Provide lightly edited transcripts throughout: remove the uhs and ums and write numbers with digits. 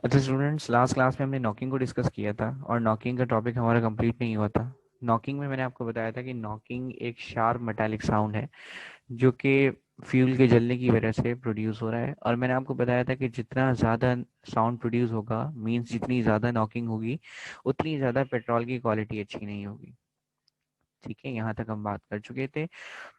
अच्छा students, last class में हमने नॉकिंग को डिस्कस किया था और नॉकिंग का टॉपिक हमारा कंप्लीट नहीं हुआ था। नॉकिंग में मैंने आपको बताया था कि नॉकिंग एक शार्प मेटालिक साउंड है जो कि फ्यूल के जलने की वजह से प्रोड्यूस हो रहा है। और मैंने आपको बताया था कि जितना ज़्यादा साउंड प्रोड्यूस होगा मीन्स जितनी ज़्यादा नॉकिंग होगी उतनी ज़्यादा पेट्रोल की क्वालिटी अच्छी नहीं होगी। ठीक है, यहाँ तक हम बात कर चुके थे।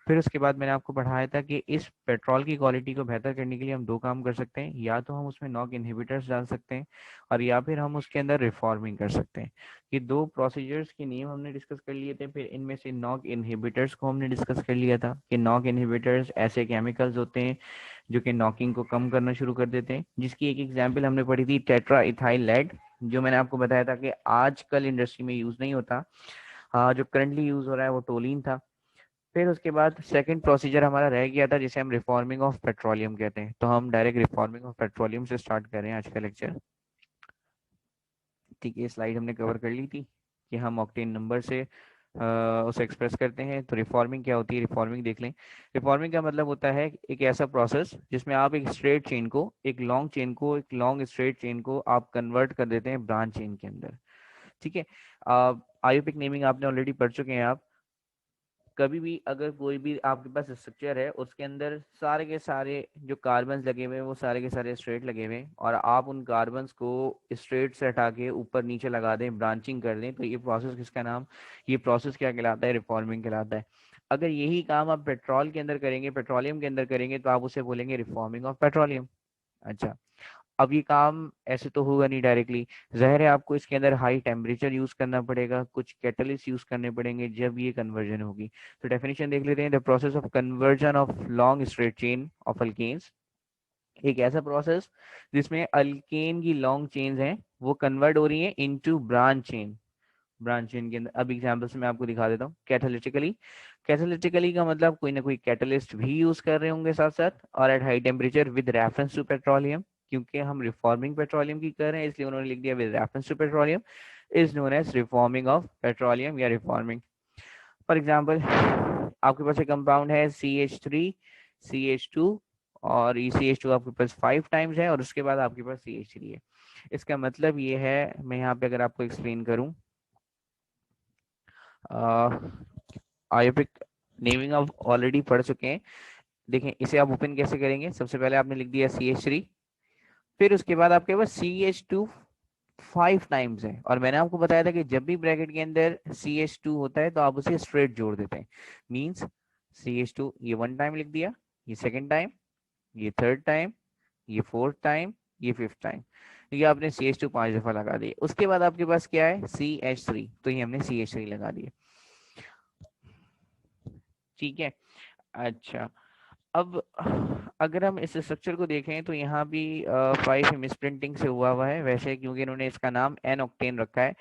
फिर उसके बाद मैंने आपको पढ़ाया था कि इस पेट्रोल की क्वालिटी को बेहतर करने के लिए हम दो काम कर सकते हैं, या तो हम उसमें नॉक इनहिबिटर्स डाल सकते हैं और या फिर हम उसके अंदर रिफॉर्मिंग कर सकते हैं। ये दो प्रोसीजर्स के नेम हमने डिस्कस कर लिए थे। फिर इनमें से नॉक इनहिबिटर्स को हमने डिस्कस कर लिया था कि नॉक इनहिबिटर्स ऐसे केमिकल्स होते हैं जो कि नॉकिंग को कम करना शुरू कर देते हैं, जिसकी एक एग्जाम्पल हमने पढ़ी थी टेट्रा इथाइल लेड, जो मैंने आपको बताया था कि आजकल इंडस्ट्री में यूज नहीं होता। जो करंटली यूज हो रहा है वो टोलिन था। फिर उसके बाद सेकंड प्रोसीजर हमारा रह गया था जिसे हम रिफॉर्मिंग ऑफ पेट्रोलियम कहते हैं। तो हम डायरेक्ट रिफॉर्मिंग ऑफ पेट्रोलियम से स्टार्ट कर रहे हैं आज का लेक्चर। ठीक है, स्लाइड हमने कवर कर ली थी कि हम ऑक्टेन नंबर से उसे एक्सप्रेस करते हैं। तो रिफॉर्मिंग क्या होती है, रिफॉर्मिंग देख लें। रिफॉर्मिंग का मतलब होता है एक ऐसा प्रोसेस जिसमें आप एक स्ट्रेट चेन को, एक लॉन्ग चेन को, एक लॉन्ग स्ट्रेट चेन को आप कन्वर्ट कर देते हैं ब्रांच चेन के अंदर। ठीक है, आयोपिक नेमिंग आपने ऑलरेडी पढ़ चुके हैं आप। कभी भी अगर कोई भी आपके पास स्ट्रक्चर है उसके अंदर सारे के सारे जो कार्बन लगे हुए हैं वो सारे के सारे स्ट्रेट लगे हुए हैं और आप उन कार्बन्स को स्ट्रेट से हटा के ऊपर नीचे लगा दें, ब्रांचिंग कर दें, तो ये प्रोसेस किसका नाम, ये प्रोसेस क्या कहलाता है, रिफॉर्मिंग कहलाता है। अगर यही काम आप पेट्रोल के अंदर करेंगे, पेट्रोलियम के अंदर करेंगे, तो आप उसे बोलेंगे रिफॉर्मिंग ऑफ पेट्रोलियम। अच्छा, अब ये काम ऐसे तो होगा नहीं डायरेक्टली, ज़ाहिर है आपको इसके अंदर हाई टेम्परेचर यूज करना पड़ेगा, कुछ कैटलिस्ट यूज करने पड़ेंगे जब ये कन्वर्जन होगी। तो डेफिनेशन देख लेते हैं, the process of conversion of long straight chain of alkanes. एक ऐसा प्रोसेस जिसमें अल्केन की लॉन्ग चेन्स हैं वो कन्वर्ट हो रही हैं into branch chain. Branch chain के अंदर अब एग्जांपल से मैं आपको दिखा देता हूँ। कैटालिटिकली, कैटालिटिकली का मतलब कोई ना कोई कैटलिस्ट भी यूज कर रहे होंगे साथ साथ और at high temperature with reference to petroleum. क्योंकि हम रिफॉर्मिंग पेट्रोलियम की कर रहे हैं इसलिए उन्होंने लिख दिया with reference to petroleum, is known as reforming of petroleum या रिफॉर्मिंग। फॉर एग्जाम्पल, आपके पास एक कंपाउंड है CH3 CH2 और ये CH2 आपके पास 5 टाइम्स है और उसके बाद आपके पास CH3 है। इसका मतलब ये है, मैं यहाँ पे अगर आपको एक्सप्लेन करूँ, आयोपिक नेमिंग आप ऑलरेडी पढ़ चुके हैं। देखें इसे आप ओपन कैसे करेंगे, सबसे पहले आपने लिख दिया CH3, फिर उसके बाद आपके पास CH2 5 टाइम्स है और मैंने आपको बताया था कि जब भी ब्रैकेट के अंदर CH2 होता है तो आप उसे स्ट्रेट जोड़ देते हैं। मीन्स CH2 ये 1 टाइम लिख दिया, ये सेकेंड टाइम, ये थर्ड टाइम, ये फोर्थ टाइम, ये फिफ्थ टाइम। ये आपने CH2 5 दफा लगा दिया। उसके बाद आपके पास क्या है CH3, तो ये हमने CH3 लगा दिया। ठीक है, अच्छा, अब अगर हम इस स्ट्रक्चर को देखें तो यहाँ भी 5 मिस प्रिंटिंग से हुआ है वैसे, क्योंकि इन्होंने इसका नाम एन ऑक्टेन रखा है।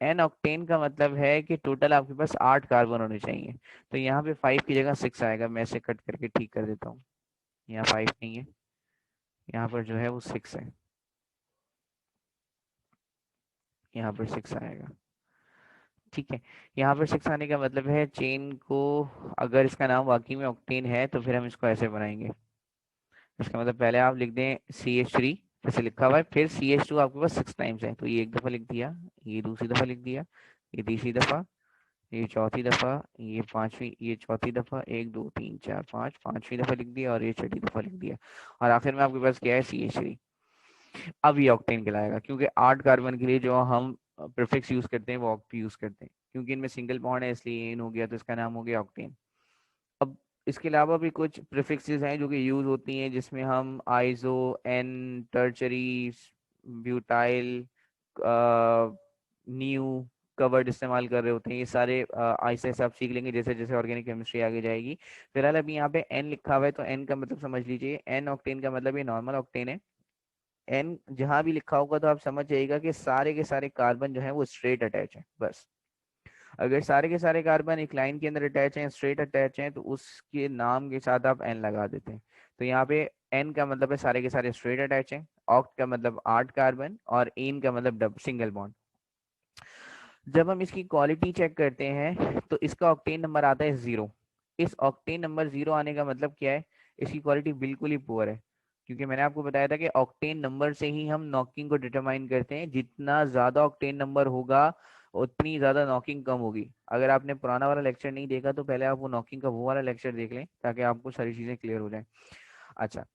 एन ऑक्टेन का मतलब है कि टोटल आपके पास 8 कार्बन होने चाहिए। तो यहाँ पे 5 की जगह 6 आएगा। मैं इसे कट करके ठीक कर देता हूँ। यहाँ 5 नहीं है, यहाँ पर जो है वो 6 है, यहाँ पर 6 आएगा। ठीक है, यहाँ पर 6 आने का मतलब है चेन को, अगर इसका नाम वाकई में ऑक्टेन है तो फिर हम इसको ऐसे बनाएंगे। इसका मतलब पहले आप लिख दें CH3 जैसे लिखा हुआ है, फिर CH2 आपके पास 6 टाइम्स है तो ये एक दफा लिख दिया, ये दूसरी दफा लिख दिया, ये तीसरी दफा, ये चौथी दफा, ये पांचवी, ये चौथी दफा, 1 2 3 4 5, पांचवी दफा लिख दिया और ये छठी दफा लिख दिया। और आखिर में आपके पास क्या है CH3। अब ये ऑक्टेन कहलाएगा क्योंकि 8 कार्बन के लिए जो हम प्रीफिक्स यूज करते हैं वो ऑक्ट यूज करते हैं, क्योंकि इनमें सिंगल बॉन्ड है इसलिए एन हो गया तो इसका नाम हो गया ऑक्टेन। अब इसके अलावा भी कुछ प्रीफिक्सेस हैं जो कि यूज होती हैं जिसमें हम iso, n tertiary, butyl, new, covered इस्तेमाल कर रहे होते हैं। ये सारे आहिस्ते आहिस्ते आप सीख लेंगे जैसे जैसे ऑर्गेनिक केमिस्ट्री आगे जाएगी। फिलहाल अभी यहाँ पे एन लिखा हुआ है तो एन का मतलब समझ लीजिए, एन ऑक्टेन का मतलब ये नॉर्मल ऑक्टेन है। एन जहां भी लिखा होगा तो आप समझ जाइएगा कि सारे के सारे कार्बन जो है वो स्ट्रेट अटैच है बस। अगर सारे के सारे कार्बन एक लाइन के अंदर अटैच हैं, स्ट्रेट अटैच हैं, तो उसके नाम के साथ आप एन लगा देते हैं। तो यहाँ पे एन का मतलब है सारे के सारे स्ट्रेट अटैच हैं, ऑक्ट का मतलब 8 कार्बन और एन का मतलब डब सिंगल बॉन्ड। जब हम इसकी क्वालिटी चेक करते हैं तो इसका ऑक्टेन नंबर आता है 0। इस ऑक्टेन नंबर 0 आने का मतलब क्या है, इसकी क्वालिटी बिल्कुल ही पुअर है, क्योंकि मैंने आपको बताया था कि ऑक्टेन नंबर से ही हम नॉकिंग को डिटरमाइन करते हैं। जितना ज्यादा ऑक्टेन नंबर होगा उतनी ज्यादा नॉकिंग कम होगी। अगर आपने पुराना वाला लेक्चर नहीं देखा तो पहले आप वो नॉकिंग का वो वाला लेक्चर देख लें ताकि आपको सारी चीजें क्लियर हो जाए। अच्छा,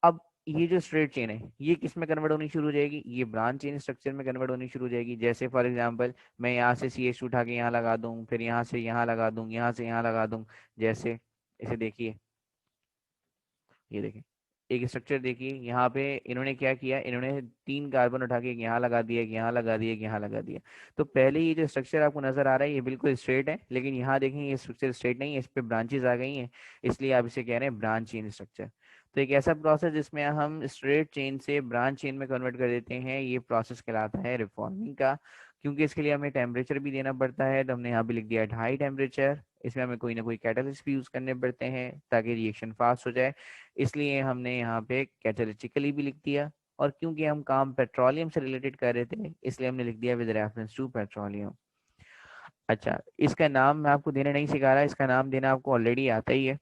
अब ये जो स्ट्रेट चेन है ये किस में कन्वर्ट होनी शुरू हो जाएगी, ये ब्रांच चेन स्ट्रक्चर में कन्वर्ट होनी शुरू हो जाएगी। जैसे फॉर एग्जांपल मैं यहाँ से सी एच उठा के यहाँ लगा दूं, फिर यहाँ से यहाँ लगा दूं, यहाँ से यहाँ लगा दूं। जैसे इसे देखिए, ये देखें, एक स्ट्रक्चर देखिए, यहाँ पे इन्होंने क्या किया, इन्होंने 3 कार्बन उठा के एक यहाँ लगा दिया, एक यहाँ लगा दिया, एक यहाँ लगा दिया। तो पहले ये जो स्ट्रक्चर आपको नजर आ रहा है ये बिल्कुल स्ट्रेट है, लेकिन यहाँ देखें ये स्ट्रक्चर स्ट्रेट नहीं है, इस पे ब्रांचेस आ गई हैं, इसलिए आप इसे कह रहे हैं ब्रांच चेन स्ट्रक्चर। तो एक ऐसा प्रोसेस जिसमें हम स्ट्रेट चेन से ब्रांच चेन में कन्वर्ट कर देते हैं, ये प्रोसेस कहलाता है रिफॉर्मिंग का। क्योंकि इसके लिए हमें टेम्परेचर भी देना पड़ता है, तो हमने यहाँ पे लिख दिया हाई टेम्परेचर। इसमें हमें कोई ना कोई कैटलिस्ट भी यूज करने पड़ते हैं ताकि रिएक्शन फास्ट हो जाए, इसलिए हमने यहाँ पे कैटालिटिकली भी लिख दिया। और क्योंकि हम काम पेट्रोलियम से रिलेटेड कर रहे थे इसलिए हमने लिख दिया विद रेफरेंस टू पेट्रोलियम। अच्छा, इसका नाम मैं आपको देना नहीं सिखा रहा, इसका नाम देना आपको ऑलरेडी आता ही है।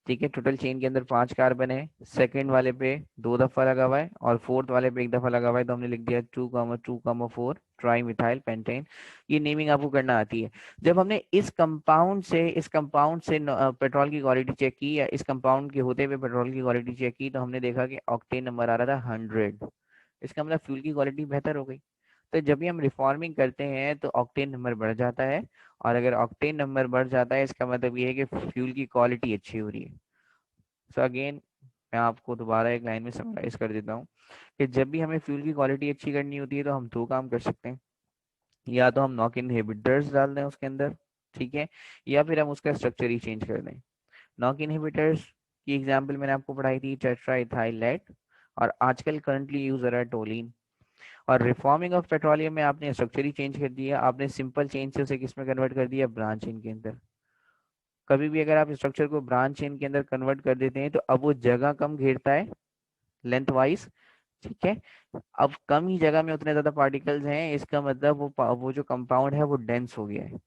ठीक है, टोटल चेन के अंदर 5 कार्बन है, सेकंड वाले पे 2 दफा लगा हुआ है और फोर्थ वाले पे 1 दफा लगा हुआ है, तो हमने लिख दिया 2,2,4 ट्राई मिथाइल पेंटेन। ये नेमिंग आपको करना आती है। जब हमने इस कंपाउंड से पेट्रोल की क्वालिटी चेक की, या इस कंपाउंड के होते हुए पेट्रोल की क्वालिटी चेक की, तो हमने देखा कि ऑक्टेन नंबर आ रहा था 100। इसका मतलब फ्यूल की क्वालिटी बेहतर हो गई। तो जब भी हम रिफॉर्मिंग करते हैं तो ऑक्टेन नंबर बढ़ जाता है, और अगर ऑक्टेन नंबर बढ़ जाता है इसका मतलब ये है कि फ्यूल की क्वालिटी अच्छी हो रही है। सो अगेन मैं आपको दोबारा एक लाइन में समराइज कर देता हूँ कि जब भी हमें फ्यूल की क्वालिटी अच्छी करनी होती है तो हम 2 काम कर सकते हैं। या तो हम नॉक इनहिबिटर्स डाल दें उसके अंदर, ठीक है, या फिर हम उसका स्ट्रक्चर ही चेंज कर दें। नॉक इनहिबिटर्स की एग्जांपल मैंने आपको पढ़ाई थी टेट्रा इथाइलेट, और आजकल करंटली यूज हो रहा है टोलिन। और रिफॉर्मिंग ऑफ पेट्रोलियम में आपने स्ट्रक्चर ही चेंज कर दिया, आपने सिंपल चेंज से उसे किस में कन्वर्ट कर दिया, ब्रांच चेन के अंदर। कभी भी अगर आप स्ट्रक्चर को ब्रांच चेन के अंदर कन्वर्ट कर देते हैं तो अब वो जगह कम घेरता है लेंथ वाइज, ठीक है। अब कम ही जगह में उतने ज्यादा पार्टिकल्स हैं, इसका मतलब वो जो कंपाउंड है वो डेंस हो गया है,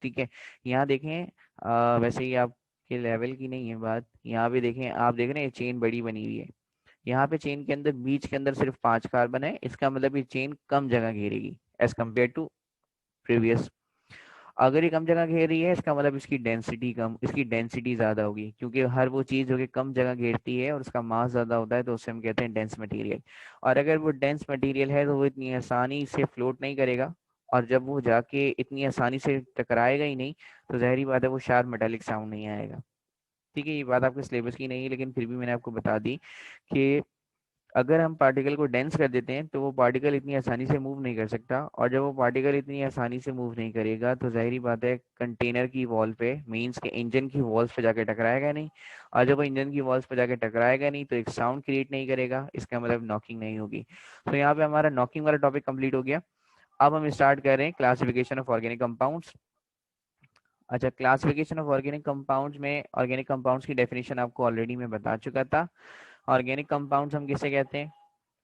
ठीक है। यहाँ देखें, वैसे ही आपके लेवल की नहीं है बात, यहाँ पे देखें, आप देख रहे हैं चेन बड़ी बनी हुई है। यहाँ पे चेन के अंदर बीच के अंदर सिर्फ 5 कार्बन है, इसका मतलब ये चेन कम जगह घेरेगी एज कम्पेयर टू प्रीवियस। अगर ये कम जगह घेर रही है इसका मतलब इसकी डेंसिटी ज्यादा होगी, क्योंकि हर वो चीज जो कि कम जगह घेरती है और उसका मास ज्यादा होता है तो उसे हम कहते हैं डेंस मटेरियल। और अगर वो डेंस मटेरियल है तो वो इतनी आसानी से फ्लोट नहीं करेगा, और जब वो जाके इतनी आसानी से टकराएगा ही नहीं तो जहरी बात है वो शार्प मेटालिक साउंड नहीं आएगा। ठीक है, ये बात आपके सिलेबस की नहीं है लेकिन फिर भी मैंने आपको बता दी कि अगर हम पार्टिकल को डेंस कर देते हैं तो वो पार्टिकल इतनी आसानी से मूव नहीं कर सकता, और जब वो पार्टिकल इतनी आसानी से मूव नहीं करेगा तो जाहिर बात है कंटेनर की वॉल पे, मींस के इंजन की वॉल्स पे जाके टकराएगा नहीं। और जब वो इंजन की वॉल्स पे जाके टकराएगा नहीं तो एक साउंड क्रिएट नहीं करेगा, इसका मतलब नॉकिंग नहीं होगी। तो यहाँ पे हमारा नॉकिंग वाला टॉपिक कंप्लीट हो गया। अब हम स्टार्ट कर रहे हैं क्लासिफिकेशन ऑफ ऑर्गेनिक कंपाउंड्स। अच्छा, क्लासिफिकेशन ऑफ ऑर्गेनिक कंपाउंड्स में ऑर्गेनिक कंपाउंड्स की डेफिनेशन आपको ऑलरेडी मैं बता चुका था। ऑर्गेनिक कंपाउंड्स हम किसे कहते हैं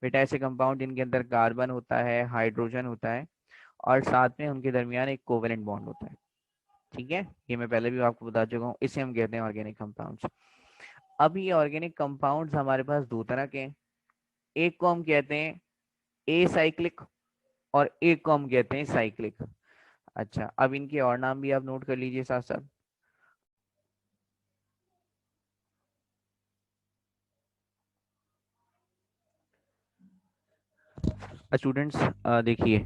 बेटा, ऐसे कंपाउंड जिनके अंदर कार्बन होता है, हाइड्रोजन होता है, और साथ में उनके दरमियान एक कोवेलेंट बॉन्ड होता है। ठीक है, ये मैं पहले भी आपको बता चुका हूँ, इसे हम कहते हैं ऑर्गेनिक कंपाउंड्स। अब ये ऑर्गेनिक कंपाउंड्स हमारे पास 2 तरह के हैं। एक को हम कहते हैं ए साइक्लिक, और एक को हम कहते हैं साइक्लिक। अच्छा, अब इनके और नाम भी आप नोट कर लीजिए साथ साथ। स्टूडेंट्स देखिए,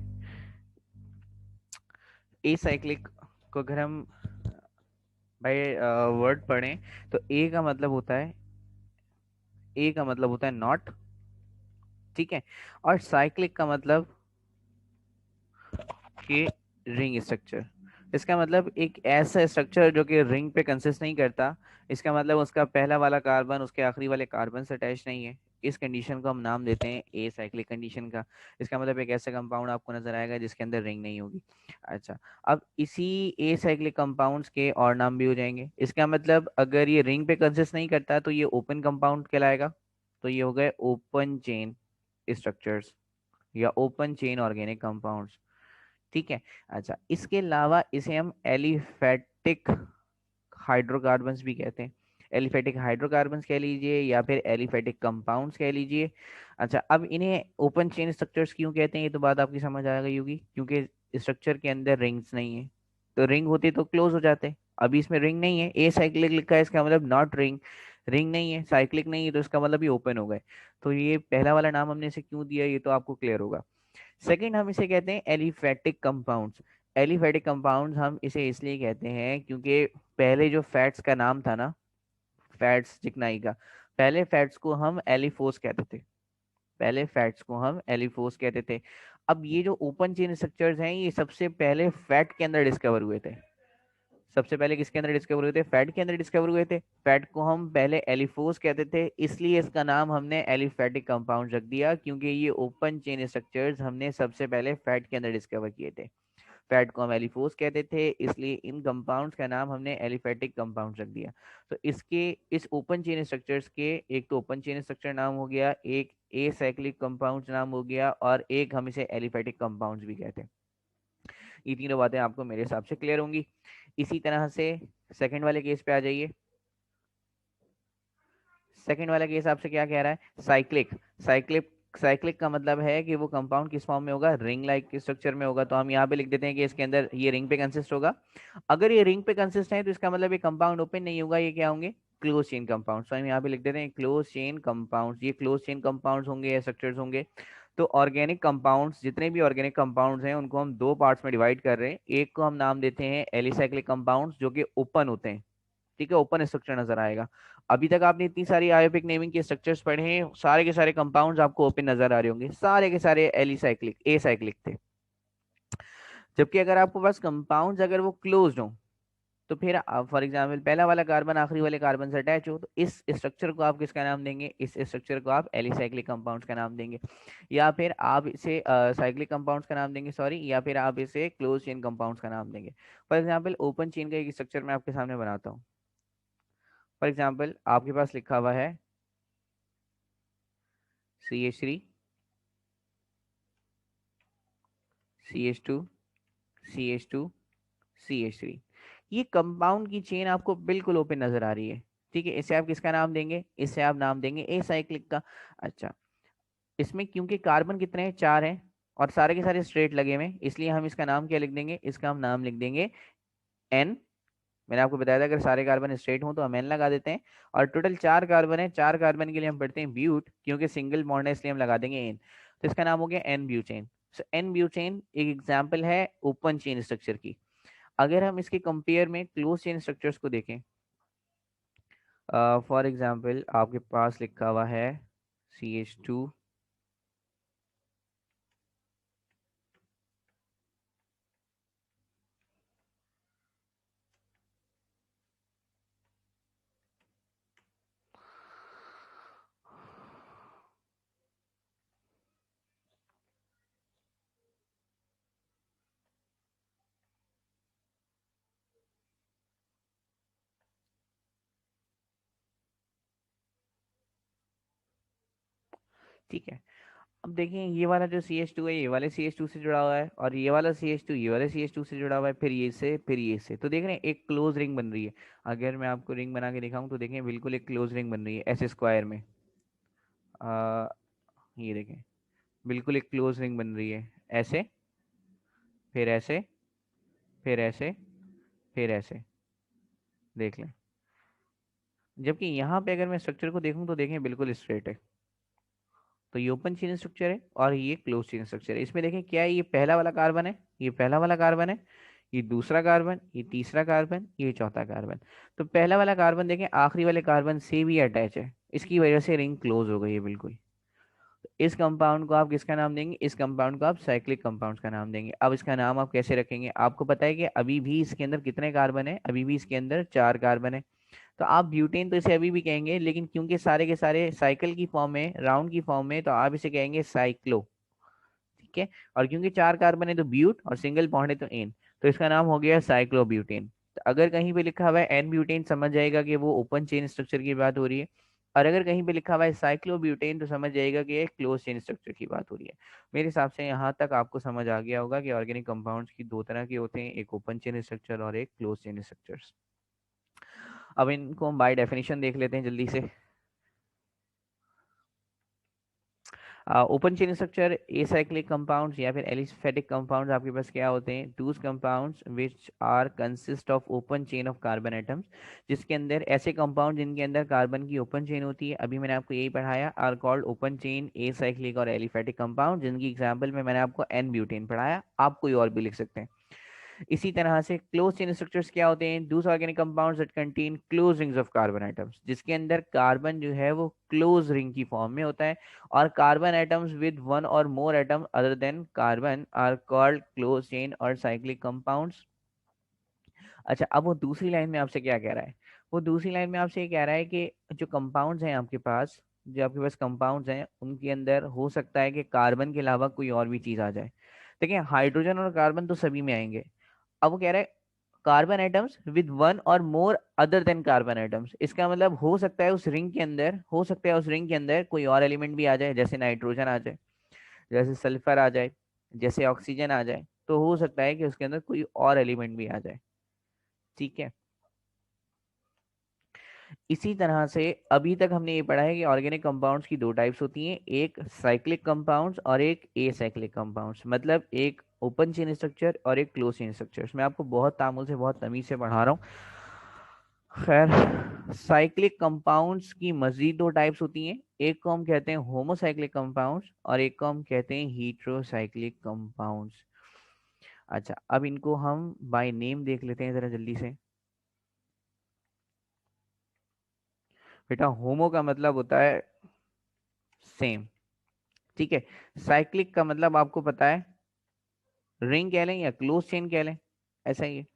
ए साइक्लिक को अगर हम भाई वर्ड पढ़ें तो ए का मतलब होता है नॉट, ठीक है। और साइक्लिक का मतलब कि रिंग स्ट्रक्चर। इसका मतलब एक ऐसा स्ट्रक्चर जो कि रिंग पे कंसिस्ट नहीं करता। इसका मतलब उसका पहला वाला कार्बन उसके आखिरी वाले कार्बन से अटैच नहीं है। इस कंडीशन को हम नाम देते हैं ए साइक्लिक कंडीशन का। इसका मतलब एक ऐसा कंपाउंड आपको नजर आएगा जिसके अंदर रिंग नहीं होगी। अच्छा, अब इसी ए साइक्लिक कंपाउंड्स के और नाम भी हो जाएंगे। इसका मतलब अगर ये रिंग पे कंसिस्ट नहीं करता तो ये ओपन कंपाउंड कहलाएगा। तो ये हो गए ओपन चेन स्ट्रक्चर्स या ओपन चेन ऑर्गेनिक कंपाउंड्स, ठीक है। अच्छा, इसके अलावा इसे हम एलिफेटिक हाइड्रोकार्बन्स भी कहते हैं। एलिफेटिक हाइड्रोकार्बन्स कह लीजिए या फिर एलिफेटिक कंपाउंड्स कह लीजिए। अच्छा, अब इन्हें ओपन चेन स्ट्रक्चर्स क्यों कहते हैं, ये तो बात आपकी समझ आ गई होगी, क्योंकि स्ट्रक्चर के अंदर रिंग्स नहीं है। तो रिंग होती तो क्लोज हो जाते, अभी इसमें रिंग नहीं है, ए साइक्लिक लिखा है, इसका मतलब नॉट रिंग, रिंग नहीं है, साइक्लिक नहीं है, तो इसका मतलब ये ओपन हो गए। तो ये पहला वाला नाम हमने इसे क्यों दिया, ये तो आपको क्लियर होगा। सेकंड, हम इसे कहते हैं एलिफेटिक कंपाउंड्स। एलिफेटिक कंपाउंड्स हम इसे इसलिए कहते हैं क्योंकि पहले जो फैट्स का नाम था ना, फैट्स चिकनाई का, पहले फैट्स को हम एलिफोस कहते थे, पहले फैट्स को हम एलिफोस कहते थे। अब ये जो ओपन चेन स्ट्रक्चर्स हैं, ये सबसे पहले फैट के अंदर डिस्कवर हुए थे। सबसे पहले किसके अंदर डिस्कवर हुए थे, फैट के अंदर डिस्कवर हुए थे। फैट को हम पहले एलिफोस कहते थे, इसलिए इसका नाम हमने एलिफेटिक कंपाउंड रख दिया, क्योंकि ये ओपन चेन स्ट्रक्चर्स हमने सबसे पहले फैट के अंदर डिस्कवर किए थे। फैट को हम एलिफोस कहते थे, इसलिए इन कंपाउंड्स का नाम हमने एलिफेटिक कंपाउंड रख दिया। तो इसके इस ओपन चेन स्ट्रक्चर्स के, एक तो ओपन चेन स्ट्रक्चर नाम हो गया, एक ए साइक्लिक कंपाउंड नाम हो गया, और एक हम इसे एलिफेटिक कंपाउंड्स भी कहते हैं। ये तीनों बातें आपको मेरे हिसाब से क्लियर होंगी। इसी तरह से सेकंड वाले केस पे आ जाइए। सेकंड वाला केस आपसे क्या कह रहा है, साइक्लिक। साइक्लिक साइक्लिक का मतलब है कि वो कंपाउंड किस फॉर्म में होगा, रिंग लाइक स्ट्रक्चर में होगा। तो हम यहाँ पे लिख देते हैं कि इसके अंदर ये रिंग पे कंसिस्ट होगा। अगर ये रिंग पे कंसिस्ट है तो इसका मतलब ये कंपाउंड ओपन नहीं होगा, ये क्या होंगे, क्लोज चेन कंपाउंड। तो हम यहाँ पे लिख देते हैं क्लोज चेन कंपाउंड, ये क्लोज चेन कंपाउंड होंगे या स्ट्रक्चर्स होंगे। तो ऑर्गेनिक कंपाउंड्स, जितने भी ऑर्गेनिक कंपाउंड्स हैं उनको हम दो पार्ट्स में डिवाइड कर रहे हैं। एक को हम नाम देते हैं एलिसाइक्लिक कंपाउंड्स, जो कि ओपन होते हैं, ठीक है, ओपन स्ट्रक्चर नजर आएगा। अभी तक आपने इतनी सारी आयोपिक नेमिंग के स्ट्रक्चर्स पढ़े हैं, सारे के सारे कंपाउंड्स आपको ओपन नजर आ रहे होंगे, सारे के सारे एलिसाइक्लिक ए साइक्लिक थे। जबकि अगर आपको पास कंपाउंड्स अगर वो क्लोज्ड हो, तो फिर फॉर एग्जाम्पल पहला वाला कार्बन आखिरी वाले कार्बन से अटैच हो, तो इस स्ट्रक्चर को आप किसका नाम देंगे, इस स्ट्रक्चर को आप एलिसाइक्लिक कंपाउंड्स का नाम देंगे, या फिर आप इसे साइक्लिक कंपाउंड्स का नाम देंगे, सॉरी, या फिर आप इसे क्लोज चेन कंपाउंड्स का नाम देंगे। फॉर एग्जाम्पल ओपन चेन का एक स्ट्रक्चर मैं आपके सामने बनाता हूँ। फॉर एग्जाम्पल आपके पास लिखा हुआ है CH3, CH2, CH2, CH3। ये कंपाउंड की चेन आपको बिल्कुल ओपन नजर आ रही है, ठीक है। इसे आप किसका नाम देंगे, इसे आप नाम देंगे ए साइक्लिक का। अच्छा, इसमें क्योंकि कार्बन कितने हैं, 4 हैं, और सारे के सारे स्ट्रेट लगे हुए हैं, इसलिए हम इसका नाम क्या लिख देंगे, इसका हम नाम लिख देंगे एन। मैंने आपको बताया था अगर सारे कार्बन स्ट्रेट हों तो हम एन लगा देते हैं। और टोटल 4 कार्बन है, 4 कार्बन के लिए हम पढ़ते हैं ब्यूट, क्योंकि सिंगल बॉन्ड है इसलिए हम लगा देंगे एन। तो इसका नाम हो गया एन ब्यूटेन। सो एन ब्यूटेन एक एग्जाम्पल है ओपन चेन स्ट्रक्चर की। अगर हम इसके कंपेयर में क्लोज चेन स्ट्रक्चर्स को देखें, फॉर एग्जाम्पल आपके पास लिखा हुआ है CH2, ठीक है। अब देखें ये वाला जो CH2 है, ये वाले CH2 से जुड़ा हुआ है, और ये वाला CH2 ये वाले CH2 से जुड़ा हुआ है, फिर ये से, फिर ये से। तो देख रहे हैं एक क्लोज रिंग बन रही है। अगर मैं आपको रिंग बना के दिखाऊं तो देखें बिल्कुल एक क्लोज रिंग बन रही है ऐसे स्क्वायर में। आ, ये देखें बिल्कुल एक क्लोज रिंग बन रही है ऐसे, फिर ऐसे, फिर ऐसे, फिर ऐसे, देख लें। जबकि यहाँ पे अगर मैं स्ट्रक्चर को देखूं तो देखें बिल्कुल स्ट्रेट है। तो ये ओपन चेन स्ट्रक्चर है और ये क्लोज चेन स्ट्रक्चर है। इसमें देखें क्या है, ये पहला वाला कार्बन है, ये पहला वाला कार्बन है, ये दूसरा कार्बन, ये तीसरा कार्बन, ये चौथा कार्बन। तो पहला वाला कार्बन देखें आखिरी वाले कार्बन से भी अटैच है, इसकी वजह से रिंग क्लोज हो गई है बिल्कुल। इस कंपाउंड को आप किसका नाम देंगे, इस कंपाउंड को आप साइक्लिक कंपाउंड का नाम देंगे। अब इसका नाम आप कैसे रखेंगे, आपको पता है कि अभी भी इसके अंदर कितने कार्बन है, अभी भी इसके अंदर 4 कार्बन है। तो आप ब्यूटेन तो इसे अभी भी कहेंगे, लेकिन क्योंकि सारे के सारे साइकिल की फॉर्म में, राउंड की फॉर्म में, तो आप इसे कहेंगे साइक्लो, ठीक है। और क्योंकि 4 कार्बन है तो ब्यूट, और सिंगल बॉन्ड है तो एन, तो इसका नाम हो गया साइक्लोब्यूटेन। तो अगर कहीं पे लिखा हुआ है एन ब्यूटेन, समझ जाएगा कि वो ओपन चेन स्ट्रक्चर की बात हो रही है। और अगर कहीं पे लिखा हुआ है साइक्लोब्यूटेन, तो समझ जाएगा कि ये क्लोज चेन स्ट्रक्चर की बात हो रही है। मेरे हिसाब से यहाँ तक आपको समझ आ गया होगा कि ऑर्गेनिक कंपाउंड्स की दो तरह के होते हैं, एक ओपन चेन स्ट्रक्चर और एक क्लोज चेन स्ट्रक्चर। अब इनको हम बाय डेफिनेशन देख लेते हैं जल्दी से। Open chain structure acyclic compounds या फिर एलिफेटिक कंपाउंड्स आपके पास क्या होते हैं, those compounds which are consist of open chain of carbon atoms, जिसके अंदर ऐसे कंपाउंड जिनके अंदर कार्बन की ओपन चेन होती है, अभी मैंने आपको यही पढ़ाया, are called open chain acyclic और एलिफेटिक कंपाउंड, जिनकी एग्जाम्पल में मैंने आपको एन ब्यूटेन पढ़ाया, आप कोई और भी लिख सकते हैं। इसी तरह से क्लोज चेन स्ट्रक्चर्स क्या होते हैं, दूस organic compounds that contain close rings of carbon atoms, जिसके अंदर कार्बन जो है वो क्लोज रिंग की फॉर्म में होता है, और कार्बन एटम्स विद वन और more atom other than carbon are called close chain और साइक्लिक कंपाउंड्स। अच्छा, अब वो दूसरी लाइन में आपसे क्या कह रहा है, वो दूसरी लाइन में आपसे ये कह रहा है कि जो कंपाउंड्स हैं आपके पास, जो आपके पास कंपाउंड्स हैं उनके अंदर हो सकता है कि कार्बन के अलावा कोई और भी चीज आ जाए। देखिए हाइड्रोजन और कार्बन तो सभी में आएंगे। अब वो कह रहा है कार्बन एटम्स विद वन और more other than carbon atoms, इसका मतलब हो सकता है उस रिंग के अंदर, हो सकता है उस रिंग के अंदर कोई और एलिमेंट भी आ जाए, जैसे नाइट्रोजन आ जाए, जैसे सल्फर आ जाए, जैसे ऑक्सीजन आ जाए, तो हो सकता है कि उसके अंदर कोई और एलिमेंट भी आ जाए। ठीक है, इसी तरह से अभी तक हमने ये पढ़ा है कि ऑर्गेनिक कंपाउंड्स की दो टाइप्स होती हैं, एक साइक्लिक कंपाउंड्स और एक एसाइक्लिक कंपाउंड्स, मतलब एक ओपन चेन स्ट्रक्चर और एक क्लोज चेन स्ट्रक्चर। मैं आपको बहुत तामुल से बहुत तमीज से पढ़ा रहा हूँ। खैर, साइक्लिक कंपाउंड्स की मजीद दो टाइप्स होती हैं, एक को हम कहते हैं होमोसाइक्लिक कंपाउंड्स और एक को हम कहते हैं हीट्रोसाइक्लिक कंपाउंड्स। अच्छा, अब इनको हम बाय नेम देख लेते हैं जरा जल्दी से। बेटा होमो का मतलब होता है सेम, ठीक है, साइक्लिक का मतलब आपको पता है रिंग कह लें या क्लोज चेन कह लें, ऐसा ही है।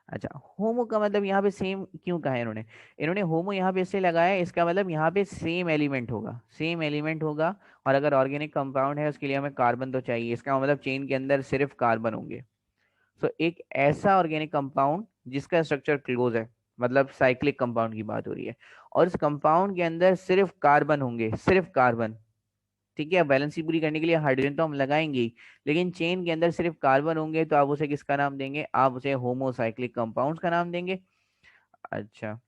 अच्छा, होमो का मतलब यहाँ पे सेम क्यों कहा है इन्होंने, इन्होंने होमो यहाँ पे इसलिए लगाया है, इसका मतलब यहाँ पे सेम एलिमेंट होगा, सेम एलिमेंट होगा, और अगर ऑर्गेनिक कंपाउंड है उसके लिए हमें कार्बन तो चाहिए, इसका मतलब चेन के अंदर सिर्फ कार्बन होंगे। तो एक ऐसा ऑर्गेनिक कंपाउंड जिसका स्ट्रक्चर क्लोज है, मतलब साइक्लिक कंपाउंड की बात हो रही है, और इस कंपाउंड के अंदर सिर्फ कार्बन होंगे, सिर्फ कार्बन। ठीक है, बैलेंसी पूरी करने के लिए हाइड्रोजन तो हम लगाएंगे ही, लेकिन चेन के अंदर सिर्फ कार्बन होंगे, तो आप उसे किसका नाम देंगे, आप उसे होमोसाइक्लिक कंपाउंड्स का नाम देंगे। अच्छा,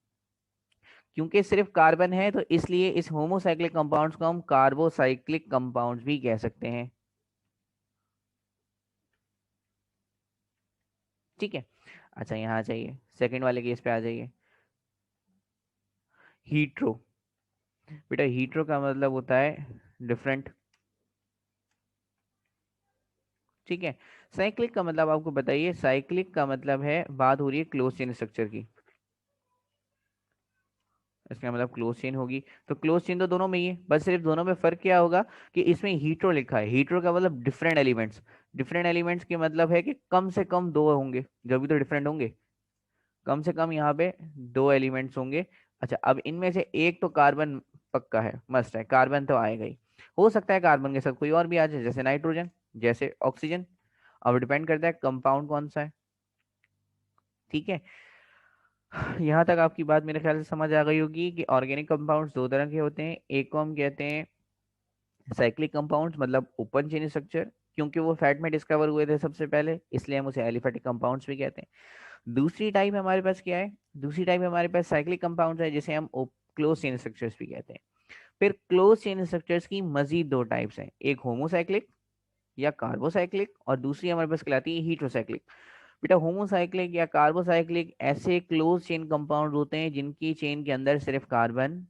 क्योंकि सिर्फ कार्बन है तो इसलिए इस होमोसाइक्लिक कंपाउंड्स को हम कार्बोसाइक्लिक कंपाउंड्स भी कह सकते हैं। ठीक है, अच्छा यहाँ आ जाइए, सेकंड वाले केस पे आ जाइए, हीट्रो। बेटा हीट्रो का मतलब होता है डिफरेंट। ठीक है, साइक्लिक का मतलब आपको बताइए, साइक्लिक का मतलब है बात हो रही है क्लोज चेन स्ट्रक्चर की, इसका मतलब क्लोज चेन होगी, तो क्लोज चेन तो दोनों में ही है, बस सिर्फ दोनों में फर्क क्या होगा कि इसमें हीट्रो लिखा है, हीट्रो का मतलब डिफरेंट एलिमेंट्स, डिफरेंट एलिमेंट्स के मतलब है कि कम से कम दो होंगे, जो भी तो डिफरेंट होंगे, कम से कम यहाँ पे दो एलिमेंट्स होंगे। अच्छा, अब इनमें से एक तो कार्बन पक्का है, मस्ट है, कार्बन तो आएगा ही, हो सकता है कार्बन के साथ कोई और भी आ जाए, जैसे नाइट्रोजन, जैसे ऑक्सीजन, अब डिपेंड करता है कंपाउंड कौन सा है। ठीक है, यहाँ तक आपकी बात मेरे ख्याल से समझ आ गई होगी कि ऑर्गेनिक कंपाउंड्स दो तरह के होते हैं, एक को हम कहते हैं साइक्लिक कंपाउंड्स, मतलब ओपन चेन स्ट्रक्चर, क्योंकि वो फैट में डिस्कवर हुए थे सबसे पहले, इसलिए हम उसे एलिफेटिक कंपाउंड्स भी कहते हैं। दूसरी टाइप हमारे पास क्या है, दूसरी टाइप हमारे पास साइक्लिक कंपाउंड्स है, जिसे हम क्लोज चेन स्ट्रक्चर्स भी कहते हैं। फिर क्लोज चेन स्ट्रक्चर्स की मजीद दो टाइप्स हैं, एक होमोसाइक्लिक या कार्बोसाइक्लिक, और दूसरी हमारे पास कहलाती है हीट्रोसाइक्लिक। बेटा होमोसाइक्लिक या कार्बोसाइक्लिक ऐसे क्लोज चेन कंपाउंड होते हैं जिनकी चेन के अंदर सिर्फ कार्बन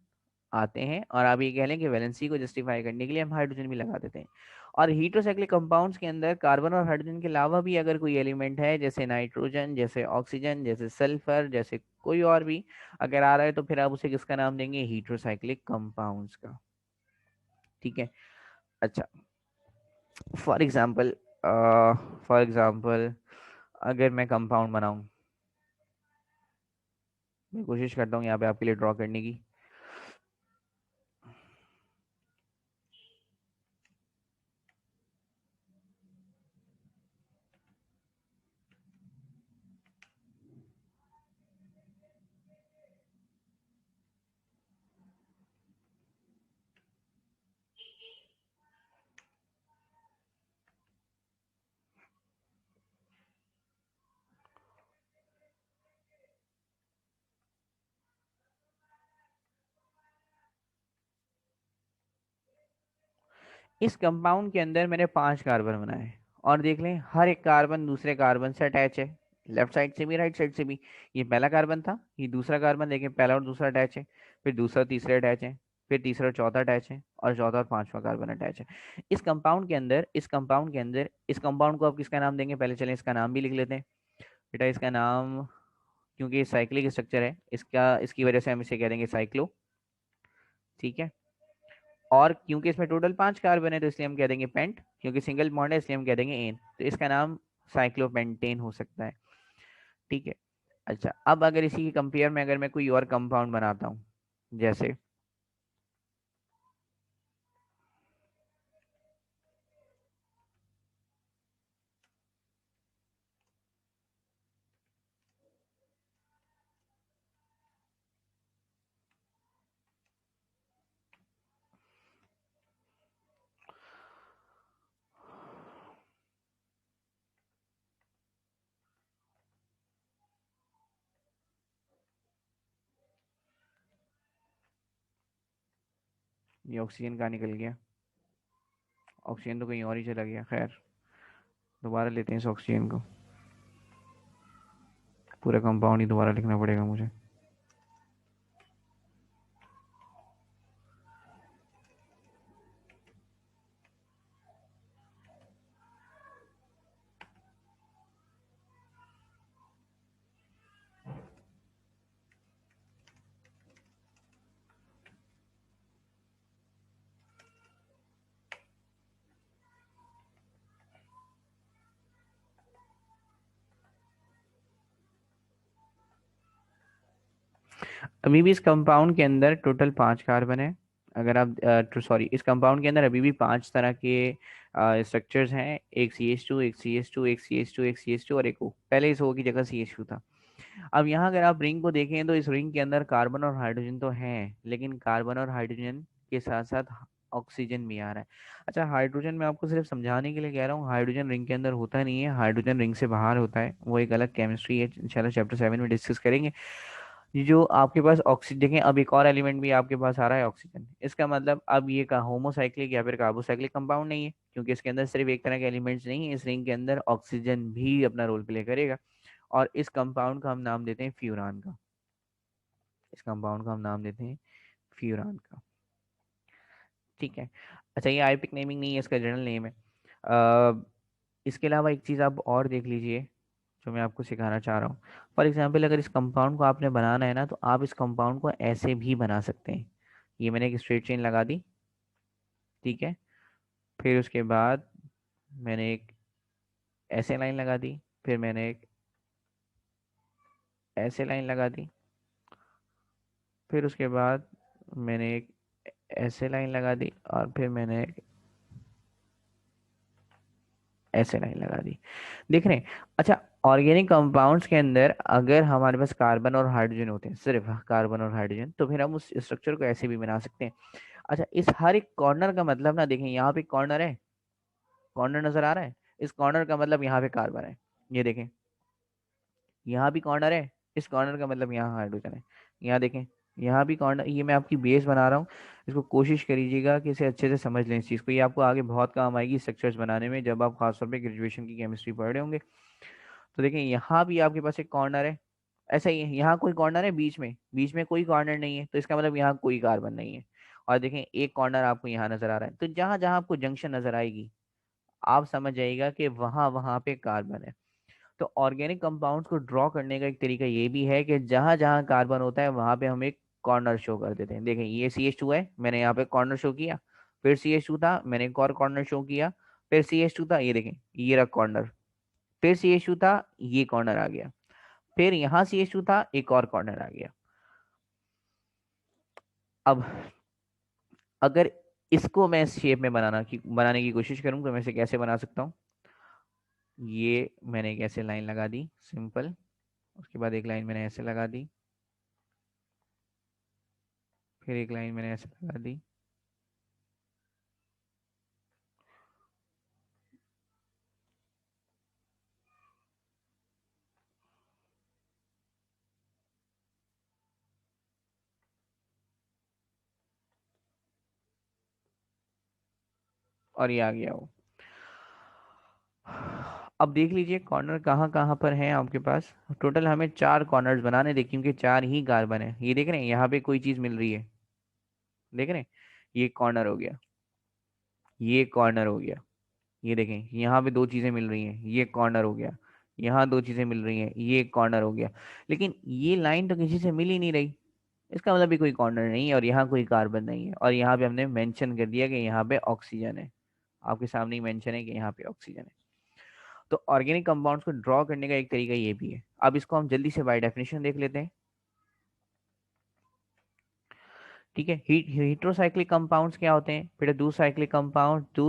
आते हैं, और आप ये कह लें कि वैलेंसी को जस्टिफाई करने के लिए हम हाइड्रोजन भी लगा देते हैं। और हीट्रोसाइक्लिक कंपाउंड्स के अंदर कार्बन और हाइड्रोजन के अलावा भी अगर कोई एलिमेंट है, जैसे नाइट्रोजन, जैसे ऑक्सीजन, जैसे सल्फर, जैसे कोई और भी अगर आ रहा है, तो फिर आप उसे किसका नाम देंगे, हीट्रोसाइक्लिक कंपाउंड्स का। ठीक है, अच्छा, फॉर एग्जाम्पल, फॉर एग्जाम्पल अगर मैं कंपाउंड बनाऊं, मैं कोशिश करता हूँ यहाँ पे आपके लिए ड्रॉ करने की। इस कंपाउंड के अंदर मैंने 5 कार्बन बनाए और देख लें हर एक कार्बन दूसरे कार्बन से अटैच है, लेफ्ट साइड से भी राइट साइड से भी। ये पहला कार्बन था, ये दूसरा कार्बन, देखें पहला और दूसरा अटैच है, फिर दूसरा तीसरा अटैच है, फिर तीसरा और चौथा अटैच है, और चौथा और पांचवा कार्बन अटैच है। इस कंपाउंड को आप किसका नाम देंगे, पहले चलें इसका नाम भी लिख लेते हैं। बेटा इसका नाम, क्योंकि ये साइक्लिक स्ट्रक्चर है इसका, इसकी वजह से हम इसे कह देंगे साइक्लो। ठीक है। और क्योंकि इसमें टोटल 5 कार्बन है तो इसलिए हम कह देंगे पेंट, क्योंकि सिंगल बॉन्ड है इसलिए हम कह देंगे एन, तो इसका नाम साइक्लोपेंटेन हो सकता है। ठीक है। अच्छा, अब अगर इसी के कंपेयर में अगर मैं कोई और कंपाउंड बनाता हूँ, जैसे ये ऑक्सीजन कहाँ निकल गया, ऑक्सीजन तो कहीं और ही चला गया। खैर, दोबारा लेते हैं इस ऑक्सीजन को, पूरा कंपाउंड ही दोबारा लिखना पड़ेगा मुझे। अभी भी इस कंपाउंड के अंदर टोटल 5 कार्बन है। अगर आप सॉरी, इस कंपाउंड के अंदर अभी भी 5 तरह के स्ट्रक्चर्स हैं, एक CH2, एक CH2, एक CH2, एक CH2 और एक O। पहले इस O की जगह CH2 था। अब यहाँ अगर आप रिंग को देखें तो इस रिंग के अंदर कार्बन और हाइड्रोजन तो हैं, लेकिन कार्बन और हाइड्रोजन के साथ साथ ऑक्सीजन भी आ रहा है। अच्छा, हाइड्रोजन मैं आपको सिर्फ समझाने के लिए कह रहा हूँ, हाइड्रोजन रिंग के अंदर होता नहीं है, हाइड्रोजन रिंग से बाहर होता है, वो एक अलग केमिस्ट्री है, इंशाल्लाह चैप्टर 7 में डिस्कस करेंगे। ये जो आपके पास ऑक्सीजन देखें, अब एक और एलिमेंट भी आपके पास आ रहा है ऑक्सीजन, इसका मतलब अब ये का होमोसाइक्लिक या फिर कार्बोसाइक्लिक कंपाउंड नहीं है, क्योंकि इसके अंदर सिर्फ एक तरह के एलिमेंट्स नहीं है, इस रिंग के अंदर ऑक्सीजन भी अपना रोल प्ले करेगा। और इस कंपाउंड का हम नाम देते हैं फ्यूरान का, इस कंपाउंड का हम नाम देते हैं फ्यूरान का। ठीक है। अच्छा, ये आईपिक नेमिंग नहीं है, इसका जनरल नेम है। इसके अलावा एक चीज़ आप और देख लीजिए जो मैं आपको सिखाना चाह रहा हूँ। फॉर एग्जाम्पल, अगर इस कंपाउंड को आपने बनाना है ना, तो आप इस कंपाउंड को ऐसे भी बना सकते हैं। ये मैंने एक स्ट्रेट चेन लगा दी। ठीक है। फिर उसके बाद मैंने एक ऐसे लाइन लगा दी, फिर मैंने एक ऐसे लाइन लगा दी, फिर उसके बाद मैंने एक ऐसे लाइन लगा दी, और फिर मैंने एक ऐसे लाइन लगा दी। देख रहे हैं। अच्छा, ऑर्गेनिक कंपाउंड्स के अंदर अगर हमारे पास कार्बन और हाइड्रोजन होते हैं, सिर्फ कार्बन और हाइड्रोजन, तो फिर हम उस स्ट्रक्चर को ऐसे भी बना सकते हैं। अच्छा, इस हर एक कॉर्नर का मतलब ना, देखें यहाँ पे कॉर्नर है, कॉर्नर नजर आ रहा है, इस कॉर्नर का मतलब यहाँ पे कार्बन है। ये देखें, यहाँ भी कॉर्नर है, इस कॉर्नर का मतलब यहाँ हाइड्रोजन है। यहाँ देखें, यहाँ भी कॉर्नर, ये मैं आपकी बेस बना रहा हूँ, इसको कोशिश करिएगा कि इसे अच्छे से समझ लें इस चीज़ को, ये आपको आगे बहुत काम आएगी स्ट्रक्चर्स बनाने में, जब आप खासतौर पे ग्रेजुएशन की केमिस्ट्री पढ़ रहे होंगे। तो देखें, यहाँ भी आपके पास एक कॉर्नर है, ऐसा ही है, यहाँ कोई कॉर्नर है, बीच में कोई कॉर्नर नहीं है, तो इसका मतलब यहाँ कोई कार्बन नहीं है। और देखें, एक कॉर्नर आपको यहाँ नजर आ रहा है, तो जहां जहां आपको जंक्शन नजर आएगी, आप समझ जाइएगा कि वहां वहां पे कार्बन है। तो ऑर्गेनिक कंपाउंड्स को ड्रॉ करने का एक तरीका ये भी है कि जहां जहां कार्बन होता है वहां पे हम एक कॉर्नर शो कर देते हैं। देखें, ये CH2 है, मैंने यहाँ पे कॉर्नर शो किया, फिर CH2 था, मैंने एक और कॉर्नर शो किया, फिर CH2 था, ये देखें ये रहा कॉर्नर, फिर CH2 था, ये कॉर्नर आ गया, फिर यहाँ CH2 था, एक और कॉर्नर आ गया। अब अगर इसको मैं इस शेप में बनाने की कोशिश करूँ तो मैं इसे कैसे बना सकता हूँ। ये मैंने एक ऐसे लाइन लगा दी सिंपल, उसके बाद एक लाइन मैंने ऐसे लगा दी, फिर एक लाइन मैंने ऐसे लगा दी, और ये आ गया वो। अब देख लीजिए कॉर्नर कहाँ कहाँ पर हैं आपके पास। टोटल हमें 4 कॉर्नर्स बनाने देखिए, क्योंकि 4 ही कार्बन है। ये देख रहे हैं यहाँ पे कोई चीज मिल रही है, देख रहे हैं, ये कॉर्नर हो गया, ये कॉर्नर हो गया। ये देखें यहाँ पे 2 चीजें मिल रही हैं, ये कॉर्नर हो गया। यहाँ 2 चीजें मिल रही हैं, ये कॉर्नर हो गया। लेकिन ये लाइन तो किसी से मिल ही नहीं रही, इसका मतलब भी कोई कॉर्नर नहीं है और यहाँ कोई कार्बन नहीं है। और यहाँ पे हमने मेंशन कर दिया कि यहाँ पे ऑक्सीजन है, आपके सामने ही मेंशन है कि यहाँ पे ऑक्सीजन है। तो ऑर्गेनिक कंपाउंड्स को ड्रॉ करने का एक तरीका ये भी है। अब इसको हम जल्दी से बाय डेफिनेशन देख लेते हैं। ठीक है, हीट्रोसाइक्लिक कंपाउंड्स क्या होते हैं बेटा? दो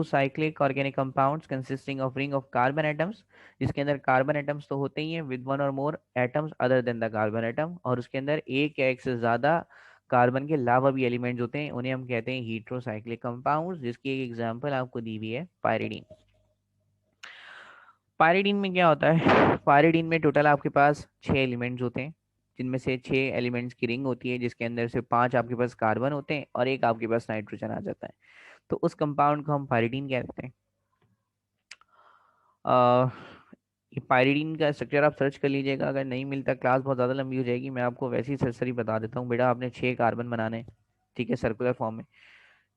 cyclic organic compounds consisting of ring of carbon atoms, जिसके अंदर कार्बन एटम्स तो होते ही हैं विद वन और मोर atoms other than the carbon atom, और उसके अंदर एक या एक से ज्यादा कार्बन के अलावा भी एलिमेंट्स होते हैं, उन्हें हम कहते हैं हीट्रोसाइक्लिक कंपाउंड्स, जिसकी एक एग्जांपल आपको दी हुई है पायरिडीन। पायरिडीन में क्या होता है? पायरिडीन में टोटल आपके पास 6 एलिमेंट्स होते हैं, जिनमें से 6 एलिमेंट्स की रिंग होती है, जिसके अंदर से 5 आपके पास कार्बन होते हैं और एक आपके पास नाइट्रोजन आ जाता है। तो उस कंपाउंड को हम पायरिडीन कहते हैं। अ, ये पायरिडीन का स्ट्रक्चर आप सर्च कर लीजिएगा, अगर नहीं मिलता क्लास बहुत ज़्यादा लंबी हो जाएगी, मैं आपको वैसे ही सरसरी बता देता हूँ। बेटा आपने 6 कार्बन बनाने हैं, ठीक है, सर्कुलर फॉर्म में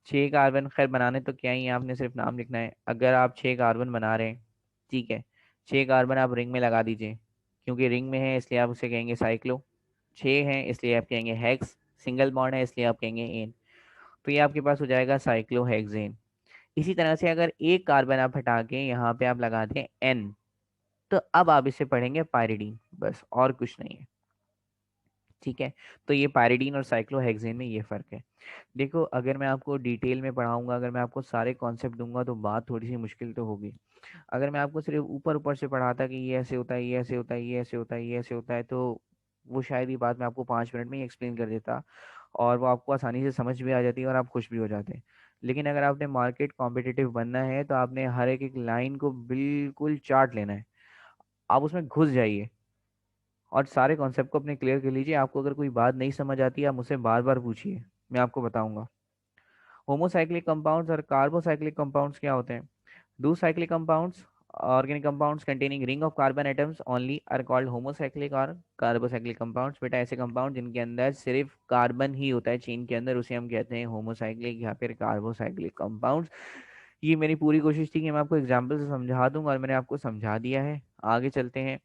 6 कार्बन। खैर बनाने तो क्या ही है, आपने सिर्फ नाम लिखना है। अगर आप 6 कार्बन बना रहे हैं, ठीक है, 6 कार्बन आप रिंग में लगा दीजिए, क्योंकि रिंग में है इसलिए आप उसे कहेंगे साइक्लो। 6 हैं इसलिए आप कहेंगे हेक्स, सिंगल बॉन्ड है इसलिए आप कहेंगे एन। तो ये आपके पास हो जाएगा साइक्लोहेक्सेन। इसी तरह से अगर एक कार्बन आप हटा के यहाँ पे आप लगा दें एन, तो अब आप इसे पढ़ेंगे पायरिडीन, बस और कुछ नहीं है। ठीक है, तो ये पायरिडीन और साइक्लोहेक्सेन में ये फर्क है। देखो अगर मैं आपको डिटेल में पढ़ाऊंगा, अगर मैं आपको सारे कॉन्सेप्ट दूंगा तो बात थोड़ी सी मुश्किल तो होगी। अगर मैं आपको सिर्फ ऊपर ऊपर से पढ़ाता कि ये ऐसे होता है, ये ऐसे होता है, ये ऐसे होता है, ये ऐसे होता है, तो वो शायद ये बात मैं आपको 5 मिनट में ही एक्सप्लेन कर देता और वो आपको आसानी से समझ भी आ जाती है और आप खुश भी हो जाते हैं। लेकिन अगर आपने मार्केट कॉम्पिटिटिव बनना है तो आपने हर एक एक लाइन को बिल्कुल चार्ट लेना है। आप उसमें घुस जाइए और सारे कॉन्सेप्ट को अपने क्लियर कर लीजिए। आपको अगर कोई बात नहीं समझ आती है आप मुझसे बार बार पूछिए, मैं आपको बताऊंगा। होमोसाइक्लिक कंपाउंड्स और कार्बोसाइक्लिक कंपाउंड्स क्या होते हैं? दो cyclic compounds, organic compounds containing ring of carbon atoms only are called homocyclic और कार्बोसाइक्लिक कंपाउंड्स। बेटा ऐसे कंपाउंड जिनके अंदर सिर्फ कार्बन ही होता है चेन के अंदर, उसे हम कहते हैं होमोसाइक्लिक या फिर कार्बोसाइक्लिक कंपाउंड्स। ये मेरी पूरी कोशिश थी कि मैं आपको एग्जाम्पल से समझा दूंगा और मैंने आपको समझा दिया है। आगे चलते हैं।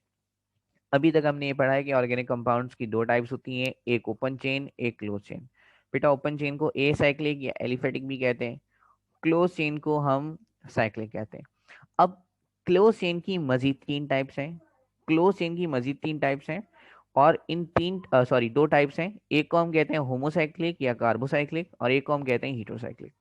अभी तक हमने ये पढ़ा है कि ऑर्गेनिक कंपाउंड्स की 2 टाइप्स होती हैं, एक ओपन चेन, एक क्लोज चेन। बेटा ओपन चेन को ए साइक्लिक या एलिफेटिक भी कहते हैं, क्लोज चेन को हम साइक्लिक कहते हैं। अब क्लोज चेन की मजीद 3 टाइप्स हैं, क्लोज चेन की मजीद 3 टाइप्स हैं, और इन 2 टाइप्स हैं। एक को हम कहते हैं होमोसाइक्लिक या कार्बोसाइक्लिक और एक को हम कहते हैं हीटरोसाइक्लिक।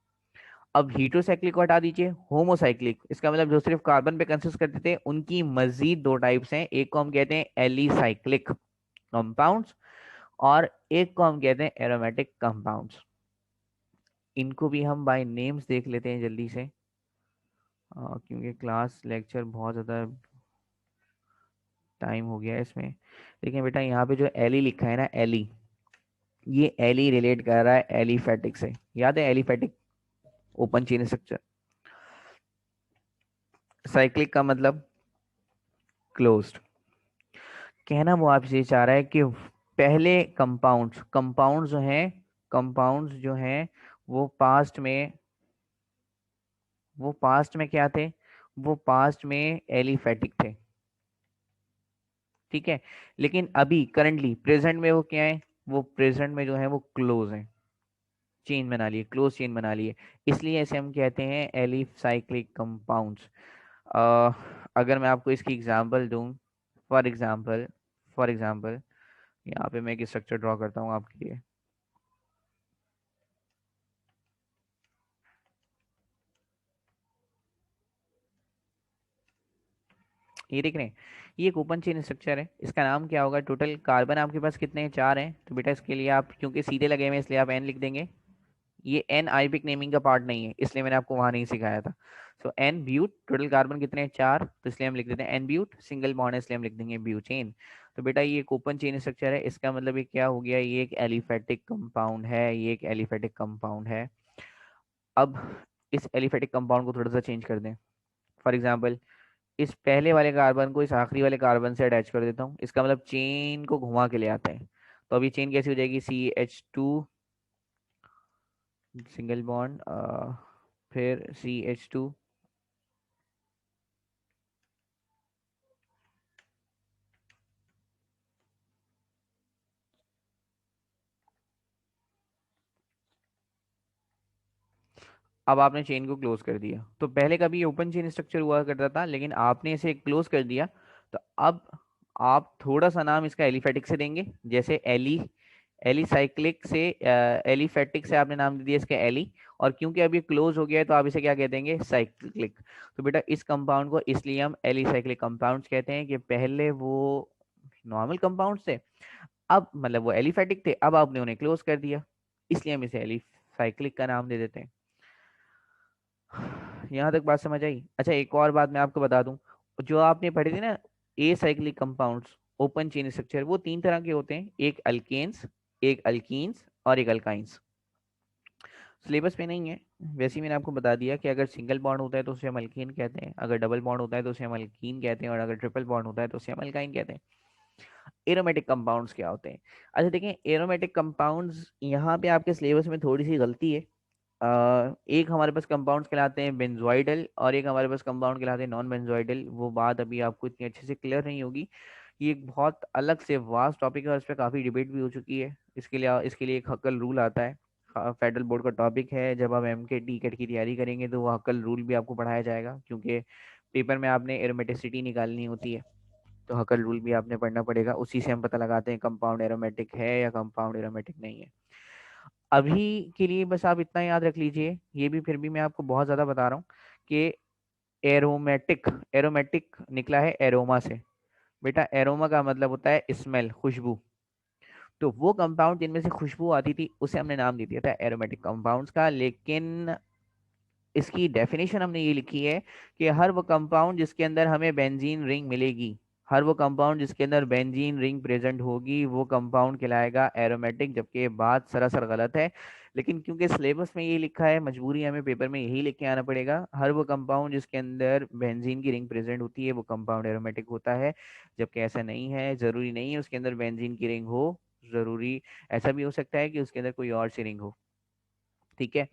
अब हीटरोसाइक्लिक को हटा दीजिए, होमोसाइक्लिक, इसका मतलब जो सिर्फ कार्बन पे कंसिस्ट करते थे, उनकी मजीद 2 टाइप्स हैं। एक को हम कहते हैं एलिसाइक्लिक कंपाउंड्स और एक को हम कहते हैं एरोमेटिक कंपाउंड्स। इनको भी हम बाय नेम्स देख लेते हैं जल्दी से, क्योंकि क्लास लेक्चर बहुत ज़्यादा टाइम हो गया है इसमें। देखिए बेटा यहाँ पे जो एली लिखा है ना, एली, ये एली रिलेट कर रहा है एलिफेटिक से। याद है aliphatic, open chain structure. Cyclic का मतलब क्लोज्ड। कहना वो आपसे ये चाह रहा है कि पहले कंपाउंड्स जो हैं, कंपाउंड्स जो हैं वो पास्ट में, वो पास्ट में क्या थे? वो पास्ट में एलिफेटिक थे, ठीक है। लेकिन अभी करंटली प्रेजेंट में वो क्या है? वो प्रेजेंट में जो है वो क्लोज है, चेन बना लिए, क्लोज चेन बना लिए, इसलिए ऐसे हम कहते हैं एलिसाइक्लिक कंपाउंड्स। अगर मैं आपको इसकी एग्जांपल दूं, फॉर एग्जांपल, फॉर एग्जांपल यहाँ पे मैं एक स्ट्रक्चर ड्रॉ करता हूँ आपके लिए। ये देख रहे हैं, ये एक ओपन चेन स्ट्रक्चर है, इसका नाम क्या होगा? टोटल कार्बन आपके पास कितने हैं? 4 हैं। तो बेटा इसके लिए आप, क्योंकि सीधे लगे हुए हैं इसलिए आप एन लिख देंगे। ये एन आईपिक नेमिंग का पार्ट नहीं है, इसलिए मैंने आपको वहां नहीं सिखाया था। सो एन ब्यूट, टोटल कार्बन कितने हैं? 4, तो इसलिए हम लिख देते हैं एन ब्यूट। सिंगल बॉन्ड है इसलिए हम लिख देंगे ब्यूटेन। तो बेटा ये एक ओपन चेन स्ट्रक्चर है, इसका मतलब ये क्या हो गया? ये एक एलिफेटिक कंपाउंड है, ये एक एलिफेटिक कंपाउंड है। अब इस एलिफेटिक कंपाउंड को थोड़ा सा चेंज कर दें। फॉर एग्जाम्पल, इस पहले वाले कार्बन को इस आखिरी वाले कार्बन से अटैच कर देता हूँ, इसका मतलब चेन को घुमा के ले आता है। तो अभी चेन कैसी हो जाएगी, CH2 सिंगल बॉन्ड, फिर CH2, अब आपने चेन को क्लोज कर दिया। तो पहले कभी ये ओपन चेन स्ट्रक्चर हुआ करता था, लेकिन आपने इसे क्लोज कर दिया। तो अब आप थोड़ा सा नाम इसका एलिफेटिक से देंगे, जैसे एलिसाइक्लिक से, एलिफेटिक से आपने नाम दे दिया इसका एली। और क्योंकि अब ये क्लोज हो गया है तो आप इसे क्या कह देंगे, साइक्लिक। तो बेटा इस कंपाउंड को इसलिए हम एलिसाइक्लिक कंपाउंड्स कहते हैं कि पहले वो नॉर्मल कंपाउंड्स थे, अब मतलब वो एलिफेटिक थे, अब आपने उन्हें क्लोज कर दिया, इसलिए हम इसे एलिसाइक्लिक का नाम दे देते हैं। यहाँ तक बात समझ आई? अच्छा, एक और बात मैं आपको बता दूं, जो आपने पढ़ी थी ना, a cyclic compounds open chain structure, वो तीन तरह के होते हैं, एक अल्केन्स, एक अल्कीन्स और एक अल्काइंस। सिलेबस पे नहीं है, वैसे ही मैंने आपको बता दिया कि अगर सिंगल बॉन्ड होता है तो उसे हम अल्कीन कहते हैं, अगर डबल बॉन्ड होता है तो उसे हम अल्कीन कहते हैं, और अगर ट्रिपल बॉन्ड होता है तो उसे हम अल्काइन कहते हैं। एरोमेटिक कंपाउंड्स क्या होते हैं? अच्छा देखें, एरोमेटिक कंपाउंड्स यहाँ पे आपके सिलेबस में थोड़ी सी गलती है। एक हमारे पास कंपाउंड्स कहलाते हैं बेंजोइडल, और एक हमारे पास कंपाउंड कहलाते हैं नॉन बेंजोइडल। वो बात अभी आपको इतनी अच्छे से क्लियर नहीं होगी, ये एक बहुत अलग से वास्ट टॉपिक है और इस पर काफ़ी डिबेट भी हो चुकी है। इसके लिए एक हक्कल रूल आता है, फेडरल बोर्ड का टॉपिक है। जब आप एम के टी कैट की तैयारी करेंगे तो वो हक्कल रूल भी आपको पढ़ाया जाएगा, क्योंकि पेपर में आपने एरोमेटिसिटी निकालनी होती है। तो हक्कल रूल भी आपने पढ़ना पड़ेगा, उसी से हम पता लगाते हैं कंपाउंड एरोमेटिक है या कंपाउंड एरोमेटिक नहीं है। अभी के लिए बस आप इतना याद रख लीजिए, ये भी फिर भी मैं आपको बहुत ज़्यादा बता रहा हूँ कि एरोमेटिक, एरोमेटिक निकला है एरोमा से। बेटा एरोमा का मतलब होता है स्मेल, खुशबू। तो वो कंपाउंड जिनमें से खुशबू आती थी उसे हमने नाम दे दिया था एरोमेटिक कंपाउंड्स का। लेकिन इसकी डेफिनेशन हमने ये लिखी है कि हर वो कंपाउंड जिसके अंदर हमें बेंजीन रिंग मिलेगी, हर वो कंपाउंड जिसके अंदर बेंजीन रिंग प्रेजेंट होगी, वो कंपाउंड कहलाएगा एरोमेटिक। जबकि ये बात सरासर गलत है, लेकिन क्योंकि सिलेबस में ये लिखा है, मजबूरी है, हमें पेपर में यही लिख के आना पड़ेगा। हर वो कंपाउंड जिसके अंदर बेंजीन की रिंग प्रेजेंट होती है वो कंपाउंड एरोमेटिक होता है। जबकि ऐसा नहीं है, जरूरी नहीं है उसके अंदर बेंजीन की रिंग हो, जरूरी ऐसा भी हो सकता है कि उसके अंदर कोई और सी रिंग हो। ठीक है।